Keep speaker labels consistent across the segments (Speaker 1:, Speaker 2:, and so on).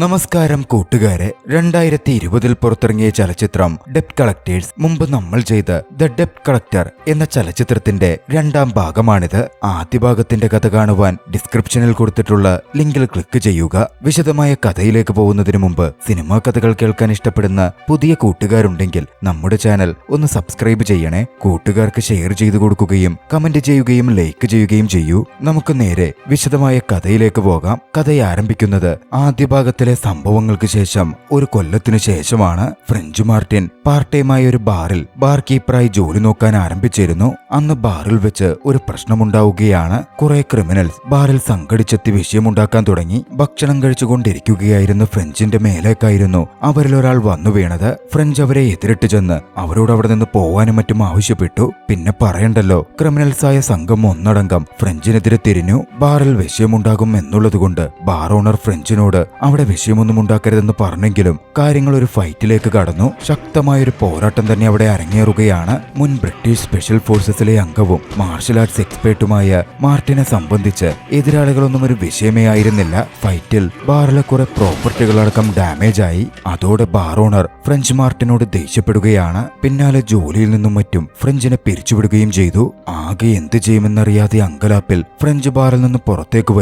Speaker 1: നമസ്കാരം കൂട്ടുകാരെ, 2020 പുറത്തിറങ്ങിയ ചലച്ചിത്രം ഡെപ്റ്റ് കളക്ടേഴ്സ്. മുമ്പ് നമ്മൾ ചെയ്ത ദ ഡെപ്റ്റ് കളക്ടർ എന്ന ചലച്ചിത്രത്തിന്റെ രണ്ടാം ഭാഗമാണിത്. ആദ്യ ഭാഗത്തിന്റെ കഥ കാണുവാൻ ഡിസ്ക്രിപ്ഷനിൽ കൊടുത്തിട്ടുള്ള ലിങ്കിൽ ക്ലിക്ക് ചെയ്യുക. വിശദമായ കഥയിലേക്ക് പോകുന്നതിന് മുമ്പ് സിനിമാ കഥകൾ കേൾക്കാൻ ഇഷ്ടപ്പെടുന്ന പുതിയ കൂട്ടുകാരുണ്ടെങ്കിൽ നമ്മുടെ ചാനൽ ഒന്ന് സബ്സ്ക്രൈബ് ചെയ്യണേ. കൂട്ടുകാർക്ക് ഷെയർ ചെയ്തു കൊടുക്കുകയും കമന്റ് ചെയ്യുകയും ലൈക്ക് ചെയ്യുകയും ചെയ്യൂ. നമുക്ക് നേരെ വിശദമായ കഥയിലേക്ക് പോകാം. കഥ ആരംഭിക്കുന്നത് ആദ്യ ഭാഗത്തിലെ സംഭവങ്ങൾക്ക് ശേഷം ഒരു കൊല്ലത്തിനു ശേഷമാണ്. ഫ്രഞ്ച് മാർട്ടിൻ പാർട്ട് ടൈമായി ഒരു ബാറിൽ ബാർ കീപ്പറായി ജോലി നോക്കാൻ ആരംഭിച്ചിരുന്നു. അന്ന് ബാറിൽ വെച്ച് ഒരു പ്രശ്നമുണ്ടാവുകയാണ്. കുറെ ക്രിമിനൽസ് ബാറിൽ സംഘടിച്ചെത്തി വിഷയമുണ്ടാക്കാൻ തുടങ്ങി. ഭക്ഷണം കഴിച്ചുകൊണ്ടിരിക്കുകയായിരുന്ന ഫ്രഞ്ചിന്റെ മേലേക്കായിരുന്നു അവരിൽ ഒരാൾ വന്നു വീണത്. ഫ്രഞ്ച് അവരെ എതിരിട്ട് ചെന്ന് അവരോട് അവിടെ നിന്ന് പോവാനും മറ്റും ആവശ്യപ്പെട്ടു. പിന്നെ പറയണ്ടല്ലോ, ക്രിമിനൽസായ സംഘം ഒന്നടങ്കം ഫ്രഞ്ചിനെതിരെ തിരിഞ്ഞു. ബാറിൽ വിഷയമുണ്ടാകും എന്നുള്ളതുകൊണ്ട് ബാർ ഓണർ ഫ്രഞ്ചിനോട് അവിടെ വിഷയമൊന്നും ഉണ്ടാക്കരുതെന്ന് പറഞ്ഞെങ്കിലും കാര്യങ്ങൾ ഒരു ഫൈറ്റിലേക്ക് കടന്നു. ശക്തമായൊരു പോരാട്ടം തന്നെ അവിടെ അരങ്ങേറുകയാണ്. മുൻ ബ്രിട്ടീഷ് സ്പെഷ്യൽ ഫോഴ്സസിലെ അംഗവും മാർഷൽ ആർട്സ് എക്സ്പേർട്ടുമായ മാർട്ടിനെ സംബന്ധിച്ച് എതിരാളികളൊന്നും ഒരു വിഷയമേ ആയിരുന്നില്ല. ഫൈറ്റിൽ ബാറിലെ കുറെ പ്രോപ്പർട്ടികളടക്കം ഡാമേജ് ആയി. അതോടെ ബാർ ഓണർ ഫ്രഞ്ച് മാർട്ടിനോട് ദേഷ്യപ്പെടുകയാണ്. പിന്നാലെ ജോലിയിൽ നിന്നും മറ്റും ഫ്രഞ്ചിനെ പിരിച്ചുവിടുകയും ചെയ്തു. ആകെ എന്ത് ചെയ്യുമെന്നറിയാതെ അങ്കലാപ്പിൽ ഫ്രഞ്ച് ബാറിൽ നിന്ന് പുറത്തേക്ക്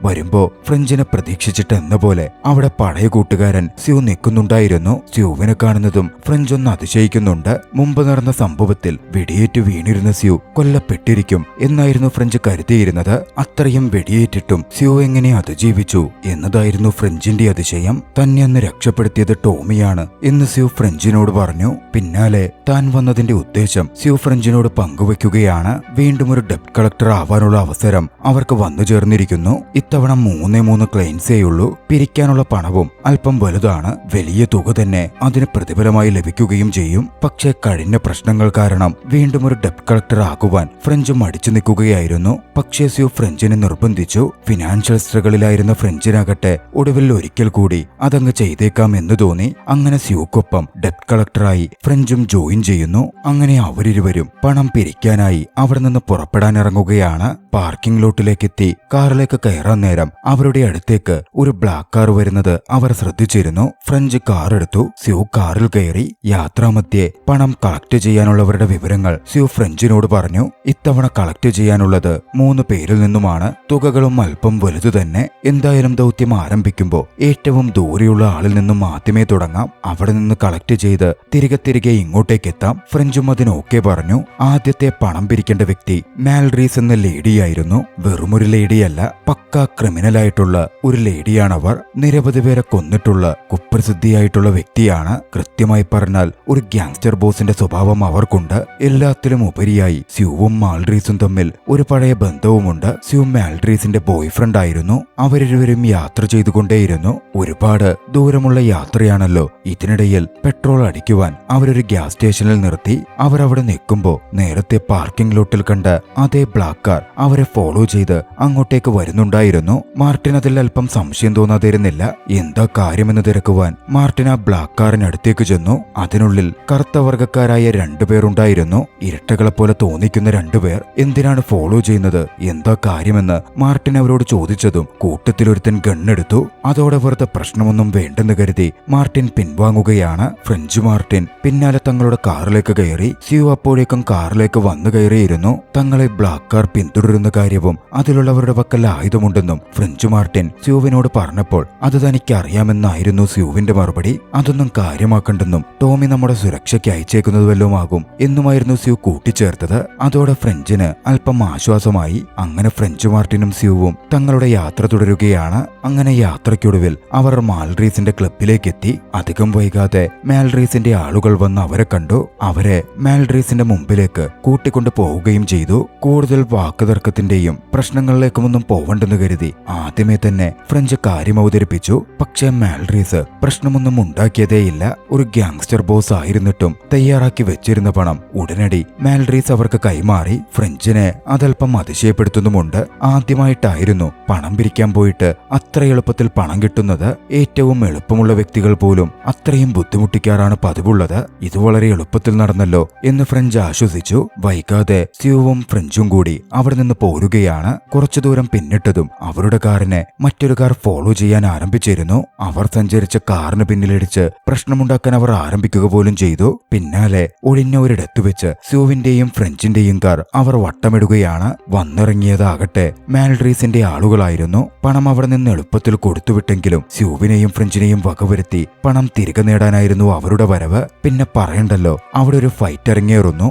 Speaker 1: വരുമ്പോ ഫ്രഞ്ചിനെ പ്രതീക്ഷിച്ചിട്ട് എന്ന പോലെ അവിടെ പഴയ കൂട്ടുകാരൻ സ്യൂ നിൽക്കുന്നുണ്ടായിരുന്നു. സ്യൂവിനെ കാണുന്നതും ഫ്രഞ്ച് ഒന്ന് അതിശയിക്കുന്നുണ്ട്. മുമ്പ് നടന്ന സംഭവത്തിൽ വെടിയേറ്റ് വീണിരുന്ന സ്യൂ കൊല്ലപ്പെട്ടിരിക്കും എന്നായിരുന്നു ഫ്രഞ്ച് കരുതിയിരുന്നത്. അത്രയും വെടിയേറ്റിട്ടും സ്യൂ എങ്ങനെ അതിജീവിച്ചു എന്നതായിരുന്നു ഫ്രഞ്ചിന്റെ അതിശയം. തന്നെ അന്ന് രക്ഷപ്പെടുത്തിയത് ടോമിയാണ് എന്ന് സ്യൂ ഫ്രഞ്ചിനോട് പറഞ്ഞു. പിന്നാലെ താൻ വന്നതിന്റെ ഉദ്ദേശം സ്യൂ ഫ്രഞ്ചിനോട് പങ്കുവെക്കുകയാണ്. വീണ്ടും ഒരു ഡെപ്റ്റ് കളക്ടർ ആവാനുള്ള അവസരം അവർക്ക് വന്നു ചേർന്നിരിക്കുന്നു. ഇത്തവണ 3 ക്ലെയിംസേയുള്ളൂ. പിരിക്കാനുള്ള പണവും അല്പം വലുതാണ്. വലിയ തുക തന്നെ അതിന് പ്രതിഫലമായി ലഭിക്കുകയും ചെയ്യും. പക്ഷേ കഴിഞ്ഞ പ്രശ്നങ്ങൾ കാരണം വീണ്ടും ഒരു ഡെപ്റ്റ് കളക്ടർ ആകുവാൻ ഫ്രഞ്ച് മടിച്ചു നിൽക്കുകയായിരുന്നു. പക്ഷേ സ്യൂ ഫ്രഞ്ചിനെ നിർബന്ധിച്ചു. ഫിനാൻഷ്യൽ സ്ട്രഗിളിലായിരുന്ന ഫ്രഞ്ചിനാകട്ടെ ഒടുവിൽ ഒരിക്കൽ കൂടി അതങ്ങ് ചെയ്തേക്കാം എന്ന് തോന്നി. അങ്ങനെ സ്യൂക്കൊപ്പം ഡെപ്റ്റ് കളക്ടറായി ഫ്രഞ്ചും ജോയിൻ ചെയ്യുന്നു. അങ്ങനെ അവരിരുവരും പണം പിരിക്കാനായി അവിടെ നിന്ന് പുറപ്പെടാനിറങ്ങുകയാണ്. പാർക്കിംഗ് ലോട്ടിലേക്ക് എത്തി കാറിലേക്ക് കയറാൻ നേരം അവരുടെ അടുത്തേക്ക് ഒരു ബ്ലാക്ക് കാർ വരുന്നത് അവർ ശ്രദ്ധിച്ചിരുന്നു. ഫ്രഞ്ച് കാർ എടുത്തു. സ്യൂ കാറിൽ കയറി. യാത്രാമധ്യേ പണം കളക്ട് ചെയ്യാനുള്ളവരുടെ വിവരങ്ങൾ സ്യൂ ഫ്രഞ്ചിനോട് പറഞ്ഞു. ഇത്തവണ കളക്ട് ചെയ്യാനുള്ളത് 3 പേരിൽ നിന്നുമാണ്. തുകകളും അല്പം വലുതു തന്നെ. എന്തായാലും ദൗത്യം ആരംഭിക്കുമ്പോൾ ഏറ്റവും ദൂരെയുള്ള ആളിൽ നിന്നും ആദ്യമേ തുടങ്ങാം. അവിടെ നിന്ന് കളക്ട് ചെയ്ത് തിരികെ ഇങ്ങോട്ടേക്ക് എത്താം. ഫ്രഞ്ചും അതിന് ഓക്കെ പറഞ്ഞു. ആദ്യത്തെ പണം പിരിക്കേണ്ട വ്യക്തി മാൽഡ്രീസ് എന്ന ലേഡിയായിരുന്നു. വെറുമൊരു ലേഡിയല്ല, പക്കാ ക്രിമിനലായിട്ടുള്ള ഒരു ലേഡിയാണവർ. നിരവധി പേരെ കൊന്നിട്ടുള്ള കുപ്രസിദ്ധിയായിട്ടുള്ള വ്യക്തിയാണ്. കൃത്യമായി പറഞ്ഞാൽ ഒരു ഗ്യാങ്സ്റ്റർ ബോസിന്റെ സ്വഭാവം അവർക്കുണ്ട്. എല്ലാത്തിലും ഉപരിയായി സ്യൂവും മാൽഡ്രീസും തമ്മിൽ ഒരു പഴയ ബന്ധവുമുണ്ട്. സ്യൂ മാൽഡ്രീസിന്റെ ബോയ് ഫ്രണ്ട് ആയിരുന്നു. അവരിരുവരും യാത്ര ചെയ്തുകൊണ്ടേയിരുന്നു. ഒരുപാട് ദൂരമുള്ള യാത്രയാണല്ലോ. ഇതിനിടയിൽ പെട്രോൾ അടിക്കുവാൻ അവരൊരു ഗ്യാസ് സ്റ്റേഷനിൽ നിർത്തി. അവരവിടെ നിൽക്കുമ്പോ നേരത്തെ പാർക്കിംഗ് ലോട്ടിൽ കണ്ട അതേ ബ്ലാക്ക് കാർ അവരെ ഫോളോ ചെയ്ത് അങ്ങോട്ടേക്ക് വരുന്നുണ്ടായിരുന്നു. മാർട്ടിൻ അതിൽ അല്പം സംശയം തോന്നാതിരുന്നില്ല. എന്താ കാര്യമെന്ന് തിരക്കുവാൻ മാർട്ടിൻ ആ ബ്ലാക്ക് കാറിനടുത്തേക്ക് ചെന്നു. അതിനുള്ളിൽ കറുത്ത വർഗക്കാരായ 2 പേരുണ്ടായിരുന്നു. ഇരട്ടകളെപ്പോലെ തോന്നിക്കുന്ന 2 പേർ. എന്തിനാണ് ഫോളോ ചെയ്യുന്നത്, എന്താ കാര്യമെന്ന് മാർട്ടിൻ അവരോട് ചോദിച്ചതും കൂട്ടത്തിലൊരുത്തൻ ഗണ്ണെടുത്തു. അതോടെ വെറുതെ പ്രശ്നമൊന്നും വേണ്ടെന്ന് കരുതി മാർട്ടിൻ പിൻവാങ്ങുകയാണ്. ഫ്രഞ്ച് മാർട്ടിൻ പിന്നാലെ തങ്ങളുടെ കാറിലേക്ക് കയറി. സ്യൂ അപ്പോഴേക്കും കാറിലേക്ക് വന്നു കയറിയിരുന്നു. തങ്ങളെ ബ്ലാക്ക് കാർ പിന്തുടരുന്ന കാര്യവും അതിലുള്ളവരുടെ പക്കൽ ആയുധമുണ്ടെന്നും ഫ്രഞ്ച് മാർട്ടിൻ സ്യൂവിനോട് പറഞ്ഞപ്പോൾ അത് തനിക്ക് അറിയാമെന്നായിരുന്നു സ്യൂവിന്റെ മറുപടി. അതൊന്നും കാര്യമാക്കണ്ടെന്നും ടോമി നമ്മുടെ സുരക്ഷയ്ക്ക് അയച്ചേക്കുന്നത് വല്ലതുമാകും എന്നുമായിരുന്നു സ്യൂ കൂട്ടിച്ചേർത്തത്. അതോടെ ഫ്രഞ്ചിന് അല്പം ആശ്വാസമായി. അങ്ങനെ ഫ്രഞ്ച് മാർട്ടിനും സ്യൂവും തങ്ങളുടെ യാത്ര തുടരുകയാണ്. അങ്ങനെ യാത്രയ്ക്കൊടുവിൽ അവർ മാൽഡ്രീസിന്റെ ക്ലബിലേക്ക് എത്തി. അധികം വൈകാതെ മാൽഡ്രീസിന്റെ ആളുകൾ വന്ന് അവരെ കണ്ടു. അവരെ മാൽഡ്രീസിന്റെ മുമ്പിലേക്ക് കൂട്ടിക്കൊണ്ടു പോവുകയും ചെയ്തു. കൂടുതൽ വാക്കുതർക്കത്തിന്റെയും പ്രശ്നങ്ങളിലേക്കുമൊന്നും പോവണ്ടെന്ന് കരുതി ആദ്യമേ തന്നെ ഫ്രഞ്ച് കാര്യം അവതരിപ്പിച്ചു. പക്ഷേ മാൽഡ്രീസ് പ്രശ്നമൊന്നും ഉണ്ടാക്കിയതേയില്ല. ഒരു ഗ്യാങ്സ്റ്റർ ബോസ് ആയിരുന്നിട്ടും തയ്യാറാക്കി വെച്ചിരുന്ന പണം ഉടനടി മാൽഡ്രീസ് അവർക്ക് കൈമാറി. ഫ്രഞ്ചിനെ അതല്പം അതിശയപ്പെടുത്തുന്നുമുണ്ട്. ആദ്യമായിട്ടായിരുന്നു പണം പിരിക്കാൻ പോയിട്ട് അത്ര എളുപ്പത്തിൽ പണം കിട്ടുന്നത്. ഏറ്റവും എളുപ്പമുള്ള വ്യക്തികൾ പോലും അത്രയും ബുദ്ധിമുട്ടിക്കാറാണ് പതിവുള്ളത്. ഇത് വളരെ എളുപ്പത്തിൽ നടന്നല്ലോ എന്ന് ഫ്രഞ്ച് ആശ്വസിച്ചു. വൈകാതെ സ്യൂവും ഫ്രഞ്ചും കൂടി അവിടെ നിന്ന് പോരുകയാണ്. കുറച്ചു ദൂരം പിന്നിട്ടതും അവരുടെ കാറിനെ മറ്റൊരു കാർ ഫോളോ ചെയ്യാൻ ആരംഭിച്ചു ആക്രമിച്ചിരുന്നു. അവർ സഞ്ചരിച്ച കാറിന് പിന്നിലിടിച്ച് പ്രശ്നമുണ്ടാക്കാൻ അവർ ആരംഭിക്കുക പോലും ചെയ്തു. പിന്നാലെ ഒഴിഞ്ഞ ഒരിടത്തു വെച്ച് സ്യൂവിന്റെയും ഫ്രഞ്ചിന്റെയും കാർ അവർ വട്ടമിടുകയാണ്. വന്നിറങ്ങിയതാകട്ടെ മാൽഡ്രീസിന്റെ ആളുകളായിരുന്നു. പണം അവിടെ നിന്ന് എളുപ്പത്തിൽ കൊടുത്തുവിട്ടെങ്കിലും സ്യൂവിനെയും ഫ്രഞ്ചിനെയും വകവരുത്തി പണം തിരികെ നേടാനായിരുന്നു അവരുടെ വരവ്. പിന്നെ പറയണ്ടല്ലോ, അവിടെ ഒരു ഫൈറ്റ് ഇറങ്ങിയേറുന്നു.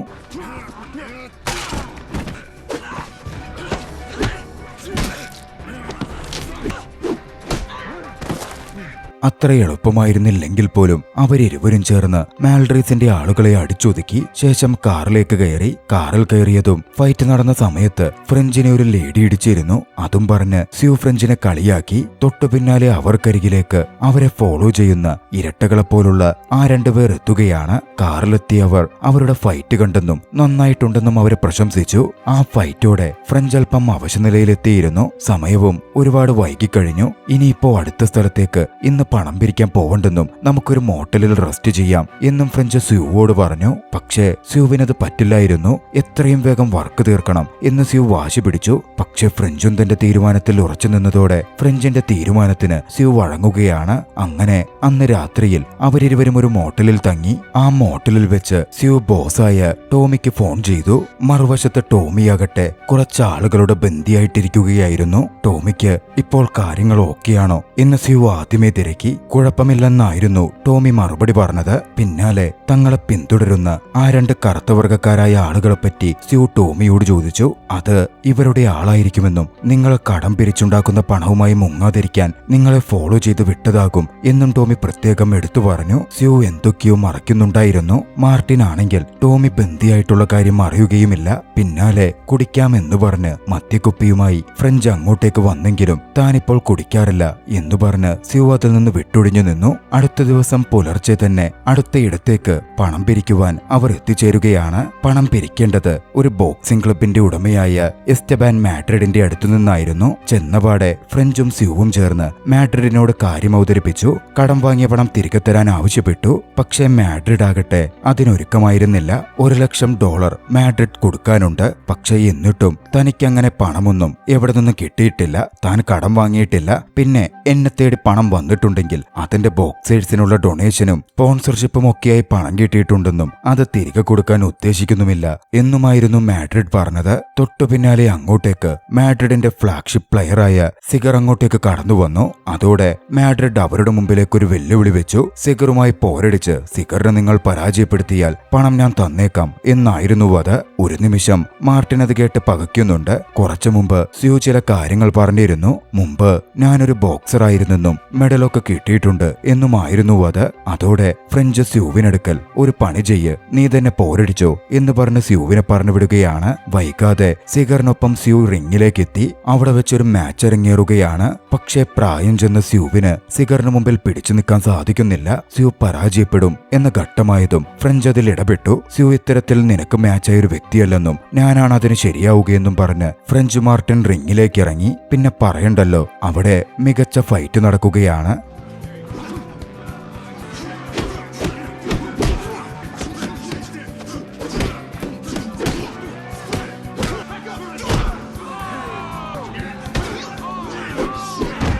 Speaker 1: അത്ര എളുപ്പമായിരുന്നില്ലെങ്കിൽ പോലും അവരിരുവരും ചേർന്ന് മാൽഡ്രീസിന്റെ ആളുകളെ അടിച്ചൊതുക്കി. ശേഷം കാറിലേക്ക് കയറി. കാറിൽ കയറിയതും ഫൈറ്റ് നടന്ന സമയത്ത് ഫ്രഞ്ചിനെ ഒരു ലേഡി ഇടിച്ചിരുന്നു. അതും പറഞ്ഞ് സ്യൂ ഫ്രഞ്ചിനെ കളിയാക്കി. തൊട്ടു പിന്നാലെ അവർക്കരികിലേക്ക് അവരെ ഫോളോ ചെയ്യുന്ന ഇരട്ടകളെപ്പോലുള്ള ആ രണ്ടുപേർ എത്തുകയാണ്. കാറിലെത്തിയവർ അവരുടെ ഫൈറ്റ് കണ്ടെന്നും നന്നായിട്ടുണ്ടെന്നും അവരെ പ്രശംസിച്ചു. ആ ഫൈറ്റോടെ ഫ്രഞ്ച് അല്പം അവശനിലയിലെത്തിയിരുന്നു. സമയവും ഒരുപാട് വൈകിക്കഴിഞ്ഞു. ഇനിയിപ്പോ അടുത്ത സ്ഥലത്തേക്ക് ഇന്ന് പണം പിരിക്കാൻ പോവണ്ടെന്നും നമുക്കൊരു മോട്ടലിൽ റെസ്റ്റ് ചെയ്യാം എന്നും ഫ്രഞ്ച് സ്യൂവോട് പറഞ്ഞു. പക്ഷേ സ്യൂവിനത് പറ്റില്ലായിരുന്നു. എത്രയും വേഗം വർക്ക് തീർക്കണം എന്ന് സ്യൂ വാശി പിടിച്ചു. പക്ഷെ ഫ്രഞ്ചും തന്റെ തീരുമാനത്തിൽ ഉറച്ചു നിന്നതോടെ ഫ്രഞ്ചിന്റെ തീരുമാനത്തിന് സ്യൂ വഴങ്ങുകയാണ്. അങ്ങനെ അന്ന് രാത്രിയിൽ അവരിരുവരും ഒരു മോട്ടലിൽ തങ്ങി. ആ മോട്ടലിൽ വെച്ച് സ്യൂ ബോസായ ടോമിക്ക് ഫോൺ ചെയ്തു. മറുവശത്ത് ടോമിയാകട്ടെ കുറച്ച് ആളുകളുടെ ബന്ദിയായിട്ടിരിക്കുകയായിരുന്നു. ടോമിക്ക് ഇപ്പോൾ കാര്യങ്ങൾ ഓക്കെയാണോ എന്ന് സ്യൂ ആദ്യമേ തിരക്കി. കുഴപ്പമില്ലെന്നായിരുന്നു ടോമി മറുപടി പറഞ്ഞത്. പിന്നാലെ തങ്ങളെ പിന്തുടരുന്ന ആ രണ്ട് കറുത്ത വർഗക്കാരായ ആളുകളെപ്പറ്റി സ്യൂ ടോമിയോട് ചോദിച്ചു. അത് ഇവരുടെ ആളായിരിക്കുമെന്നും നിങ്ങൾ കടം പിരിച്ചുണ്ടാക്കുന്ന പണവുമായി മുങ്ങാതിരിക്കാൻ നിങ്ങളെ ഫോളോ ചെയ്ത് വിട്ടതാകും എന്നും ടോമി പ്രത്യേകം എടുത്തു പറഞ്ഞു. സ്യൂ എന്തൊക്കെയോ മറയ്ക്കുന്നുണ്ടായിരുന്നു. മാർട്ടിൻ ആണെങ്കിൽ ടോമി ബന്ദിയായിട്ടുള്ള കാര്യം അറിയുകയുമില്ല. പിന്നാലെ കുടിക്കാമെന്ന് പറഞ്ഞ് മദ്യക്കുപ്പിയുമായി ഫ്രഞ്ച് അങ്ങോട്ടേക്ക് വന്നെങ്കിലും താനിപ്പോൾ കുടിക്കാറില്ല എന്ന് പറഞ്ഞ് സ്യൂ അതിൽ നിന്ന് വിട്ടൊഴിഞ്ഞു നിന്നു. അടുത്ത ദിവസം പുലർച്ചെ തന്നെ അടുത്ത ഇടത്തേക്ക് പണം പിരിക്കുവാൻ അവർ എത്തിച്ചേരുകയാണ്. പണം പിരിക്കേണ്ടത് ഒരു ബോക്സിംഗ് ക്ലബിന്റെ ഉടമയായ എസ്റ്റബാൻ മാഡ്രിഡിന്റെ അടുത്തു നിന്നായിരുന്നു. ചെന്നപാടെ ഫ്രഞ്ചും സ്യൂവും ചേർന്ന് മാഡ്രിഡിനോട് കാര്യം അവതരിപ്പിച്ചു. കടം വാങ്ങിയ പണം തിരികെ തരാൻ ആവശ്യപ്പെട്ടു. പക്ഷേ മാഡ്രിഡ് ആകട്ടെ അതിനൊരുക്കമായിരുന്നില്ല. $1,00,000 മാഡ്രിഡ് കൊടുക്കാനുണ്ട്. പക്ഷേ എന്നിട്ടും തനിക്കങ്ങനെ പണമൊന്നും എവിടെ നിന്ന് കിട്ടിയിട്ടില്ല. താൻ കടം വാങ്ങിയിട്ടില്ല. പിന്നെ എന്നെ തേടി പണം വന്നിട്ടുണ്ടെങ്കിൽ അതിന്റെ ബോക്സേഴ്സിനുള്ള ഡൊണേഷനും സ്പോൺസർഷിപ്പും ഒക്കെയായി പണം കിട്ടിയിട്ടുണ്ടെന്നും അത് തിരികെ കൊടുക്കാൻ ഉദ്ദേശിക്കുന്നുമില്ല എന്നുമായിരുന്നു മാഡ്രിഡ് പറഞ്ഞത്. തൊട്ടു പിന്നാലെ അങ്ങോട്ടേക്ക് മാഡ്രിഡിന്റെ ഫ്ലാഗ്ഷിപ്പ് പ്ലെയറായ സിഗർ അങ്ങോട്ടേക്ക് കടന്നു വന്നു. അതോടെ മാഡ്രിഡ് അവരുടെ മുമ്പിലേക്ക് ഒരു വെല്ലുവിളി വെച്ചു. സിഗറുമായി പോരടിച്ച് സിഗറിനെ നിങ്ങൾ പരാജയപ്പെടുത്തിയാൽ പണം ഞാൻ തന്നേക്കാം എന്നായിരുന്നു അത്. ഒരു നിമിഷം മാർട്ടിൻ അത് കേട്ട് പകയ്ക്കുന്നുണ്ട്. കുറച്ചു മുമ്പ് സ്യൂ ചില കാര്യങ്ങൾ പറഞ്ഞിരുന്നു. മുമ്പ് ഞാനൊരു ബോക്സറായിരുന്നെന്നും മെഡലൊക്കെ കിട്ടിയിട്ടുണ്ട് എന്നുമായിരുന്നു അത്. അതോടെ ഫ്രഞ്ച് സ്യൂവിനടുക്കൽ ഒരു പണി ചെയ്യ്, നീ തന്നെ പോരടിച്ചോ എന്ന് പറഞ്ഞ് സ്യൂവിനെ പറഞ്ഞു വിടുകയാണ്. വൈകാതെ സിഗറിനൊപ്പം സ്യൂ റിങ്ങിലേക്ക് എത്തി. അവിടെ വെച്ചൊരു മാച്ച് ഇറങ്ങിയേറുകയാണ്. പക്ഷേ പ്രായം ചെന്ന സ്യൂവിന് സിഗറിന് മുമ്പിൽ പിടിച്ചു നിൽക്കാൻ സാധിക്കുന്നില്ല. സ്യൂ പരാജയപ്പെടും എന്ന ഘട്ടമായതും ഫ്രഞ്ച് അതിൽ ഇടപെട്ടു. സ്യൂ ഇത്തരത്തിൽ നിനക്ക് മാച്ചായ ഒരു വ്യക്തിയല്ലെന്നും ഞാനാണ് അതിന് ശരിയാവുകയെന്നും പറഞ്ഞ് ഫ്രഞ്ച് മാർട്ടിൻ റിങ്ങിലേക്ക് ഇറങ്ങി. പിന്നെ പറയണ്ടല്ലോ, അവിടെ മികച്ച ഫൈറ്റ് നടക്കുകയാണ്.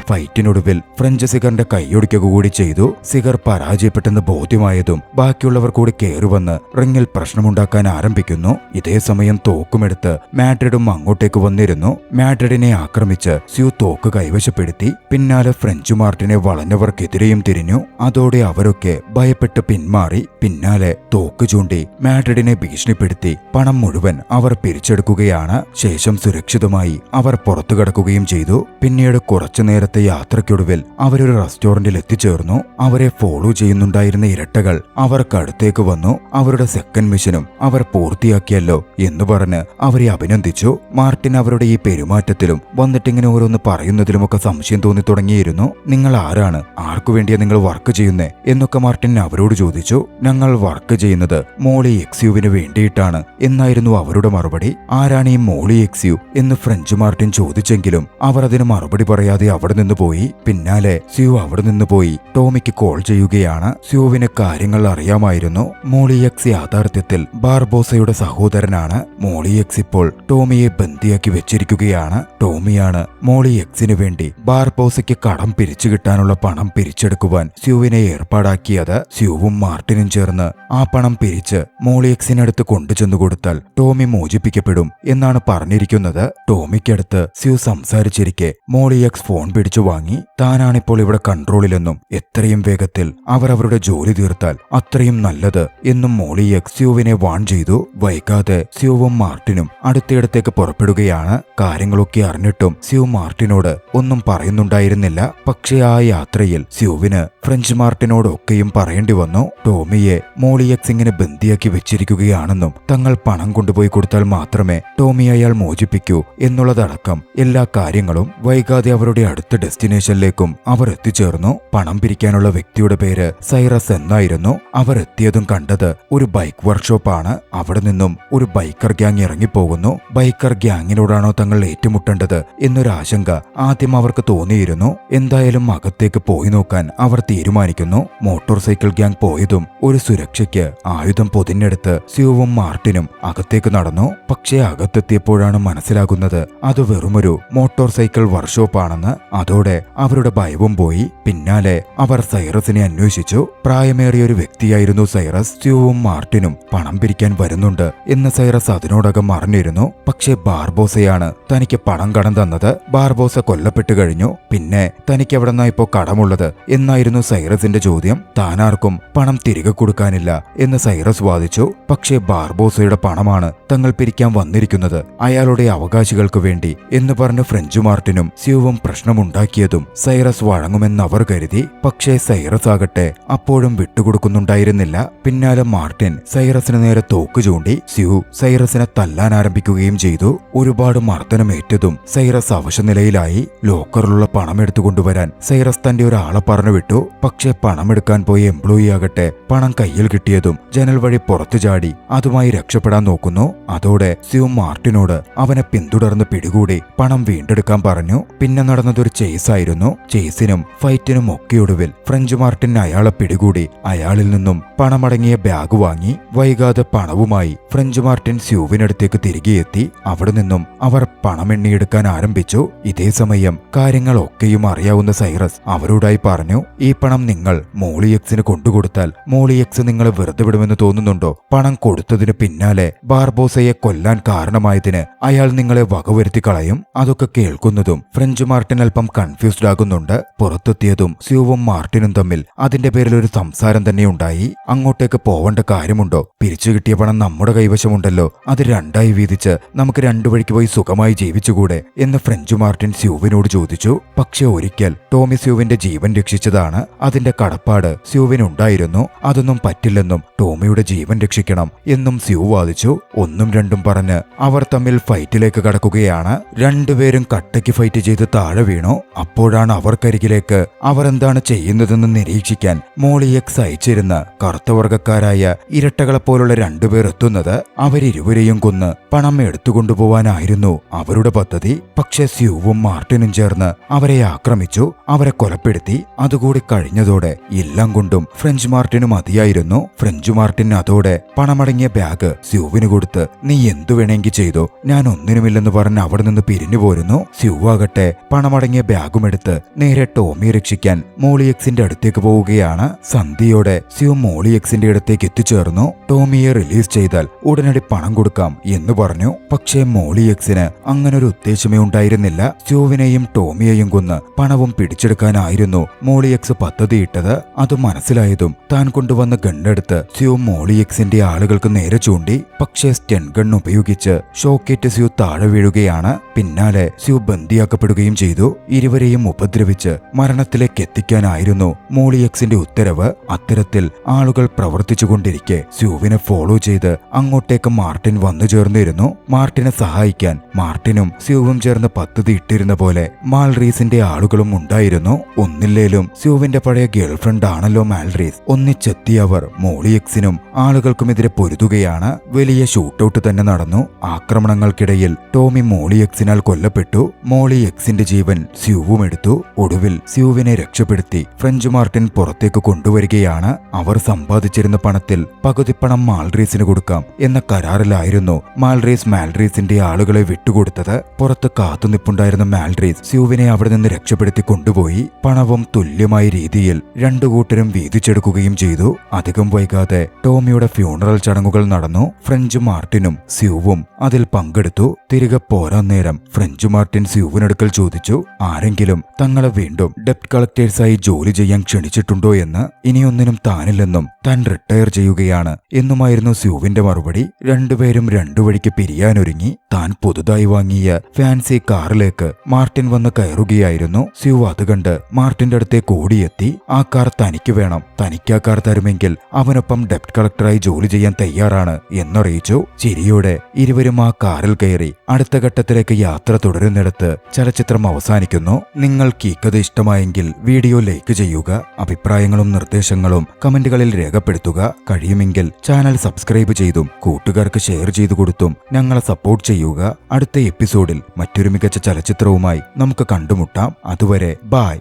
Speaker 1: ഫൈറ്റിനൊടുവിൽ ഫ്രഞ്ച് സിഗറിന്റെ കൈയൊടിക്കുക കൂടി ചെയ്തു. സിഗർ പരാജയപ്പെട്ടെന്ന് ബോധ്യമായതും ബാക്കിയുള്ളവർ കൂടി കയറുവന്ന് റിങ്ങിൽ പ്രശ്നമുണ്ടാക്കാൻ ആരംഭിക്കുന്നു. ഇതേ സമയം തോക്കുമെടുത്ത് മാഡ്രിഡും അങ്ങോട്ടേക്ക് വന്നിരുന്നു. മാഡ്രിഡിനെ ആക്രമിച്ച് സ്യൂ തോക്ക് കൈവശപ്പെടുത്തി. പിന്നാലെ ഫ്രഞ്ച് മാർട്ടിനെ വളഞ്ഞവർക്കെതിരെയും തിരിഞ്ഞു. അതോടെ അവരൊക്കെ ഭയപ്പെട്ട് പിന്മാറി. പിന്നാലെ തോക്ക് ചൂണ്ടി മാഡ്രിഡിനെ ഭീഷണിപ്പെടുത്തി പണം മുഴുവൻ അവർ പിരിച്ചെടുക്കുകയാണ്. ശേഷം സുരക്ഷിതമായി അവർ പുറത്തു കടക്കുകയും ചെയ്തു. പിന്നീട് കുറച്ചു നേരത്തെ യാത്രയ്ക്കൊടുവിൽ അവരൊരു റെസ്റ്റോറന്റിൽ എത്തിച്ചേർന്നു. അവരെ ഫോളോ ചെയ്യുന്നുണ്ടായിരുന്ന ഇരട്ടകൾ അവർക്കടുത്തേക്ക് വന്നു. അവരുടെ സെക്കൻഡ് മിഷനും അവർ പൂർത്തിയാക്കിയല്ലോ എന്ന് പറഞ്ഞ് അവരെ അഭിനന്ദിച്ചു. മാർട്ടിൻ അവരുടെ ഈ പെരുമാറ്റത്തിലും വന്നിട്ടിങ്ങനെ ഓരോന്ന് പറയുന്നതിലുമൊക്കെ സംശയം തോന്നി തുടങ്ങിയിരുന്നു. നിങ്ങൾ ആരാണ്, ആർക്കു വേണ്ടിയാ നിങ്ങൾ വർക്ക് ചെയ്യുന്നേ എന്നൊക്കെ മാർട്ടിൻ അവരോട് ചോദിച്ചു. ഞങ്ങൾ വർക്ക് ചെയ്യുന്നത് മോളി എക്സ്യുവിന് വേണ്ടിയിട്ടാണ് എന്നായിരുന്നു അവരുടെ മറുപടി. ആരാണ് ഈ മോളി എക്സ്യു എന്ന് ഫ്രഞ്ച് മാർട്ടിൻ ചോദിച്ചെങ്കിലും അവർ അതിന് മറുപടി പറയാതെ അവിടെ നിന്ന് പോയി. പിന്നാലെ സ്യൂ അവിടെ നിന്ന് പോയി ടോമിക്ക് കോൾ ചെയ്യുകയാണ്. സ്യൂവിന് കാര്യങ്ങൾ അറിയാമായിരുന്നു. മോളി എക്സ് യാഥാർത്ഥ്യത്തിൽ ബാർബോസയുടെ സഹോദരനാണ്. മോളി എക്സ് ഇപ്പോൾ ടോമിയെ ബന്ദിയാക്കി വെച്ചിരിക്കുകയാണ്. ടോമിയാണ് മോളി എക്സിന് വേണ്ടി ബാർബോസയ്ക്ക് കടം പിരിച്ചു കിട്ടാനുള്ള പണം പിരിച്ചെടുക്കുവാൻ സ്യൂവിനെ ഏർപ്പാടാക്കിയത്. സ്യൂവും മാർട്ടിനും ചേർന്ന് ആ പണം പിരിച്ച് മോളി എക്സിനടുത്ത് കൊണ്ടുചെന്നു കൊടുത്താൽ ടോമി മോചിപ്പിക്കപ്പെടും എന്നാണ് പറഞ്ഞിരിക്കുന്നത്. ടോമിക്കടുത്ത് സ്യൂ സംസാരിച്ചിരിക്കെ മോളി എക്സ് ഫോൺ പിടിച്ചു വാങ്ങി. താനാണിപ്പോൾ ഇവിടെ കൺട്രോളിലെന്നും എത്രയും വേഗത്തിൽ അവർ അവരുടെ ജോലി തീർത്താൽ അത്രയും നല്ലത് എന്നും മോളി എക്സ് സ്യൂവിനെ വാൺ ചെയ്തു. വൈകാതെ സ്യൂവും മാർട്ടിനും അടുത്തയിടത്തേക്ക് പുറപ്പെടുകയാണ്. കാര്യങ്ങളൊക്കെ അറിഞ്ഞിട്ടും സ്യൂ മാർട്ടിനോട് ഒന്നും പറയുന്നുണ്ടായിരുന്നില്ല. പക്ഷേ ആ യാത്രയിൽ സ്യൂവിന് ഫ്രഞ്ച് മാർട്ടിനോടൊക്കെയും പറയേണ്ടി വന്നു. ടോമിയെ മോളി എക്സ് ഇങ്ങനെ ബന്ദിയാക്കി വെച്ചിരിക്കുകയാണെന്നും തങ്ങൾ പണം കൊണ്ടുപോയി കൊടുത്താൽ മാത്രമേ ടോമി അയാൾ മോചിപ്പിക്കൂ എന്നുള്ളതടക്കം എല്ലാ കാര്യങ്ങളും. വൈകാതെ അവരുടെ അടുത്ത ഡെസ്റ്റിനേഷനിലേക്കും അവർ എത്തിച്ചേർന്നു. പണം പിരിക്കാനുള്ള വ്യക്തിയുടെ പേര് സൈറസ് എന്നായിരുന്നു. അവർ എത്തിയതും കണ്ടത് ഒരു ബൈക്ക് വർക്ക്ഷോപ്പാണ്. അവിടെ നിന്നും ഒരു ബൈക്കർ ഗ്യാങ് ഇറങ്ങിപ്പോകുന്നു. ബൈക്കർ ഗ്യാങ്ങിനോടാണോ തങ്ങൾ ഏറ്റുമുട്ടേണ്ടത് എന്നൊരാശങ്ക ആദ്യം അവർക്ക് തോന്നിയിരുന്നു. എന്തായാലും അകത്തേക്ക് പോയി നോക്കാൻ അവർ തീരുമാനിക്കുന്നു. മോട്ടോർ സൈക്കിൾ ഗ്യാങ് പോയതും ഒരു സുരക്ഷയ്ക്ക് ആയുധം പൊതിഞ്ഞെടുത്ത് സ്യൂവും മാർട്ടിനും അകത്തേക്ക് നടന്നു. പക്ഷേ അകത്തെത്തിയപ്പോഴാണ് മനസ്സിലാകുന്നത് അത് വെറുമൊരു മോട്ടോർ സൈക്കിൾ വർക്ക്ഷോപ്പാണെന്ന്. അതോടെ അവരുടെ ഭയവും പോയി. പിന്നാലെ അവർ സൈറസിനെ അന്വേഷിച്ചു. പ്രായമേറിയൊരു വ്യക്തിയായിരുന്നു സൈറസ്. സ്യൂവും മാർട്ടിനും പണം പിരിക്കാൻ വരുന്നുണ്ട് എന്ന് സൈറസ് അതിനോടകം അറിഞ്ഞിരുന്നു. പക്ഷേ ബാർബോസയാണ് തനിക്ക് പണം കടം തന്നത്. ബാർബോസ കൊല്ലപ്പെട്ടു കഴിഞ്ഞു. പിന്നെ തനിക്ക് എവിടെന്നാ ഇപ്പോ കടമുള്ളത് എന്നായിരുന്നു സൈറസിന്റെ ചോദ്യം. താനാർക്കും പണം തിരികെ കൊടുക്കാനില്ല എന്ന് സൈറസ് വാദിച്ചു. പക്ഷേ ബാർബോസയുടെ പണമാണ് തങ്ങൾ പിരിക്കാൻ വന്നിരിക്കുന്നത്, അയാളുടെ അവകാശികൾക്ക് വേണ്ടി എന്ന് പറഞ്ഞ് ഫ്രഞ്ച് മാർട്ടിനും സ്യൂവും പ്രശ്നമുണ്ടാക്കിയതും സൈറസ് വഴങ്ങുമെന്ന് അവർ കരുതി. പക്ഷേ സൈറസ് ആകട്ടെ അപ്പോഴും വിട്ടുകൊടുക്കുന്നുണ്ടായിരുന്നില്ല. പിന്നാലെ മാർട്ടിൻ സൈറസിന് നേരെ തോക്ക് ചൂണ്ടി. സ്യൂ സൈറസിനെ തല്ലാൻ ആരംഭിക്കുകയും ചെയ്തു. ഒരുപാട് മർദ്ദനമേറ്റതും സൈറസ് അവശനിലയിലായി. ലോക്കറിലുള്ള പണം എടുത്തുകൊണ്ടുവരാൻ സൈറസ് തന്റെ ഒരാളെ പറഞ്ഞു വിട്ടു. പക്ഷേ പണമെടുക്കാൻ പോയ എംപ്ലോയി ആകട്ടെ പണം കയ്യിൽ കിട്ടിയതും ജനൽ വഴി പുറത്തു ചാടി അതുമായി രക്ഷപ്പെടാൻ നോക്കുന്നു. അതോടെ സ്യൂ മാർട്ടിനോട് അവനെ പിന്തുടർന്ന് പിടികൂടി പണം വീണ്ടെടുക്കാൻ പറഞ്ഞു. പിന്നെ നടന്നതൊരു ചേസായിരുന്നു. ചേസിനും ഫൈറ്റിനും ഒക്കെ ഒടുവിൽ ഫ്രഞ്ച് മാർട്ടിൻ അയാളെ പിടികൂടി അയാളിൽ നിന്നും പണമടങ്ങിയ ബാഗ് വാങ്ങി. വൈകാതെ പണവുമായി ഫ്രഞ്ച് മാർട്ടിൻ സ്യൂവിനടുത്തേക്ക് തിരികെ എത്തി. അവിടെ നിന്നും അവർ പണം എണ്ണിയെടുക്കാൻ ആരംഭിച്ചു. ഇതേ സമയം കാര്യങ്ങളൊക്കെയും അറിയാവുന്ന സൈറസ് അവരോടായി പറഞ്ഞു, ഈ പണം നിങ്ങൾ മോളി എക്സിന് കൊണ്ടുകൊടുത്താൽ മോളി എക്സ് നിങ്ങളെ വെറുതെ വിടുമെന്ന് തോന്നുന്നുണ്ടോ? പണം കൊടുത്തതിന് പിന്നാലെ ബാർബോസയെ കൊല്ലാൻ കാരണമായതിന് അയാൾ നിങ്ങളെ വകവരുത്തി കളയും. അതൊക്കെ കേൾക്കുന്നതും ഫ്രഞ്ച് മാർട്ടിൻ അല്പം കൺഫ്യൂസ്ഡ് ആകുന്നുണ്ട്. പുറത്തെത്തിയതും സ്യൂവും മാർട്ടിനും തമ്മിൽ അതിന്റെ പേരിൽ ഒരു സംസാരം തന്നെ ഉണ്ടായി. അങ്ങോട്ടേക്ക് പോവേണ്ട കാര്യമുണ്ടോ? പിരിച്ചു കിട്ടിയ പണം നമ്മുടെ കൈവശമുണ്ടല്ലോ, അത് രണ്ടായി വീതിച്ച് നമുക്ക് രണ്ടു വഴിക്ക് പോയി സുഖമായി ജീവിച്ചുകൂടെ എന്ന് ഫ്രഞ്ച് മാർട്ടിൻ സ്യൂവിനോട് ചോദിച്ചു. പക്ഷെ ഒരിക്കൽ ടോമി സ്യൂവിന്റെ ജീവൻ രക്ഷിച്ചതാണ്. അതിന്റെ കടപ്പാട് സ്യൂവിനുണ്ടായിരുന്നു. അതൊന്നും പറ്റില്ലെന്നും ടോമിയുടെ ജീവൻ രക്ഷിക്കണം എന്നും സ്യൂ വാദിച്ചു. ഒന്നും രണ്ടും പറഞ്ഞ് അവർ തമ്മിൽ ഫൈറ്റിലേക്ക് കടക്കുകയാണ്. രണ്ടുപേരും കട്ടയ്ക്ക് ഫൈറ്റ് ചെയ്ത് താഴെ വീണു. അപ്പോഴാണ് അവർക്കരികിലേക്ക് അവർ എന്താണ് ചെയ്യുന്നതെന്ന് നിരീക്ഷിക്കാൻ മോളി എക്സ് അയച്ചിരുന്ന കറുത്തവർഗക്കാരായ ഇരട്ടകളെപ്പോലുള്ള രണ്ടുപേർ എത്തുന്നത്. അവരിരുവരെയും കൊന്ന് പണം എടുത്തുകൊണ്ടുപോവാനായിരുന്നു അവരുടെ പദ്ധതി. പക്ഷെ സ്യൂവും മാർട്ടിനും ചേർന്ന് അവരെ ആക്രമിച്ചു, അവരെ കൊലപ്പെടുത്തി. അതുകൂടി കഴിഞ്ഞതോടെ എല്ലാം കൊണ്ടും ഫ്രഞ്ച് മാർട്ടിന് മതിയായിരുന്നു. ഫ്രഞ്ച് മാർട്ടിൻ അതോടെ പണമടങ്ങിയ ബാഗ് സ്യൂവിന് കൊടുത്ത് നീ എന്തു വേണമെങ്കിൽ ചെയ്തോ, ഞാൻ ഒന്നിനുമില്ലെന്ന് പറഞ്ഞ് അവിടെ നിന്ന് പിരിഞ്ഞു പോരുന്നു. സ്യൂ ആകട്ടെ പണമടങ്ങിയ ബാഗുമെടുത്ത് നേരെ ടോമിയെ രക്ഷിക്കാൻ മോളി എക്സിന്റെ അടുത്തേക്ക് പോവുകയാണ്. സന്ധ്യയോടെ സ്യൂ മോളി എക്സിന്റെ അടുത്തേക്ക് എത്തിച്ചേർന്നു. ടോമിയെ റിലീസ് ചെയ്താൽ ഉടനടി പണം കൊടുക്കാം എന്ന് പറഞ്ഞു. പക്ഷേ മോളി എക്സിന് അങ്ങനൊരു ഉദ്ദേശമേ ഉണ്ടായിരുന്നില്ല. സ്യൂവിനെയും ടോമിയെയും കൊന്ന് പണവും പിടിച്ചെടുക്കാനായിരുന്നു മോളി എക്സ് പദ്ധതിയിട്ടത്. അത് മനസ്സിലായതും താൻ കൊണ്ടുവന്ന ഗണ്ണെടുത്ത് സ്യൂ മോളി എക്സിന്റെ ആളുകൾക്ക് നേരെ ചൂണ്ടി. പക്ഷേ സ്റ്റൺ ഗൺ ഉപയോഗിച്ച് ഷോക്കേറ്റ് സ്യൂ താഴെ വീഴുകയാണ്. പിന്നാലെ സ്യൂ ബന്ദിയാക്കപ്പെടുകയും ചെയ്തു. ഇരുവരെയും ഉപദ്രവിച്ച് മരണത്തിലേക്ക് എത്തിക്കാനായിരുന്നു മോളി എക്സിന്റെ ഉത്തരവ്. അത്തരത്തിൽ ആളുകൾ പ്രവർത്തിച്ചുകൊണ്ടിരിക്കെ സ്യൂവിനെ ഫോളോ ചെയ്ത് അങ്ങോട്ടേക്ക് മാർട്ടിൻ വന്നു ചേർന്നിരുന്നു. മാർട്ടിനെ സഹായിക്കാൻ മാർട്ടിനും സ്യൂവും ചേർന്ന് പദ്ധതി ഇട്ടിരുന്ന പോലെ മാൽറീസിന്റെ ആളുകളും ഉണ്ടായിരുന്നു. ഒന്നില്ലേലും സ്യൂവിന്റെ പഴയ ഗേൾഫ്രണ്ട് ആണല്ലോ മാൽറീസ്. ഒന്നിച്ചെത്തിയവർ മോളി എക്സിനും ആളുകൾക്കുമെതിരെ പൊരുതുകയാണ്. വലിയ ഷൂട്ടൌട്ട് തന്നെ നടന്നു. ആക്രമണങ്ങൾക്കിടയിൽ ടോമി മോളി എക്സിനാൽ കൊല്ലപ്പെട്ടു. മോളി എക്സിന്റെ ജീവൻ സ്യൂ സ്യൂവും എടുത്തു. ഒടുവിൽ സ്യൂവിനെ രക്ഷപ്പെടുത്തി ഫ്രഞ്ച് മാർട്ടിൻ പുറത്തേക്ക് കൊണ്ടുവരികയാണ്. അവർ സമ്പാദിച്ചിരുന്ന പണത്തിൽ പകുതി പണം മാൽഡ്രീസിന് കൊടുക്കാം എന്ന കരാറിലായിരുന്നു മാൽഡ്രീസിന്റെ ആളുകളെ വിട്ടുകൊടുത്തത്. പുറത്ത് കാത്തുനിപ്പുണ്ടായിരുന്ന മാൽഡ്രീസ് സ്യൂവിനെ അവിടെ നിന്ന് രക്ഷപ്പെടുത്തി കൊണ്ടുപോയി. പണവും തുല്യമായ രീതിയിൽ രണ്ടു കൂട്ടരും വീതിച്ചെടുക്കുകയും ചെയ്തു. അധികം വൈകാതെ ടോമിയുടെ ഫ്യൂണറൽ ചടങ്ങുകൾ നടന്നു. ഫ്രഞ്ച് മാർട്ടിനും സ്യൂവും അതിൽ പങ്കെടുത്തു. തിരികെ പോരാൻ നേരം ഫ്രഞ്ച് മാർട്ടിൻ സ്യൂവിനടുക്കൽ ചോദിച്ചു, ആരെങ്കിലും തങ്ങളെ വീണ്ടും ഡെപ്റ്റ് കളക്ടേഴ്സായി ജോലി ചെയ്യാൻ ക്ഷണിച്ചിട്ടുണ്ടോ എന്ന്. ഇനിയൊന്നിനും താനില്ലെന്നും താൻ റിട്ടയർ ചെയ്യുകയാണ് എന്നുമായിരുന്നു സ്യൂവിന്റെ മറുപടി. രണ്ടുപേരും രണ്ടു വഴിക്ക് പിരിയാനൊരുങ്ങി. താൻ പുതുതായി വാങ്ങിയ ഫാൻസി കാറിലേക്ക് മാർട്ടിൻ വന്ന് കയറുകയായിരുന്നു. സ്യൂ അത് കണ്ട് മാർട്ടിന്റെ അടുത്തേക്ക് ഓടിയെത്തി. ആ കാർ തനിക്ക് വേണം, തനിക്ക് ആ കാർ തരുമെങ്കിൽ അവനൊപ്പം ഡെപ്റ്റ് കളക്ടറായി ജോലി ചെയ്യാൻ തയ്യാറാണ് എന്നറിയിച്ചു. ചിരിയോടെ ഇരുവരും ആ കാറിൽ കയറി അടുത്ത ഘട്ടത്തിലേക്ക് യാത്ര തുടരുന്നിടത്ത് ചലച്ചിത്രം അവസാനിക്കുന്നു. നിങ്ങൾക്ക് ഈ കഥ ഇഷ്ടമായെങ്കിൽ വീഡിയോ ലൈക്ക് ചെയ്യുക. അഭിപ്രായങ്ങളും നിർദ്ദേശങ്ങളും കമന്റുകളിൽ രേഖപ്പെടുത്തുക. കഴിയുമെങ്കിൽ ചാനൽ സബ്സ്ക്രൈബ് ചെയ്തും കൂട്ടുകാർക്ക് ഷെയർ ചെയ്തു കൊടുത്തും ഞങ്ങളെ സപ്പോർട്ട് ചെയ്യുക. അടുത്ത എപ്പിസോഡിൽ മറ്റൊരു മികച്ച ചലച്ചിത്രവുമായി നമുക്ക് കണ്ടുമുട്ടാം. അതുവരെ ബൈ.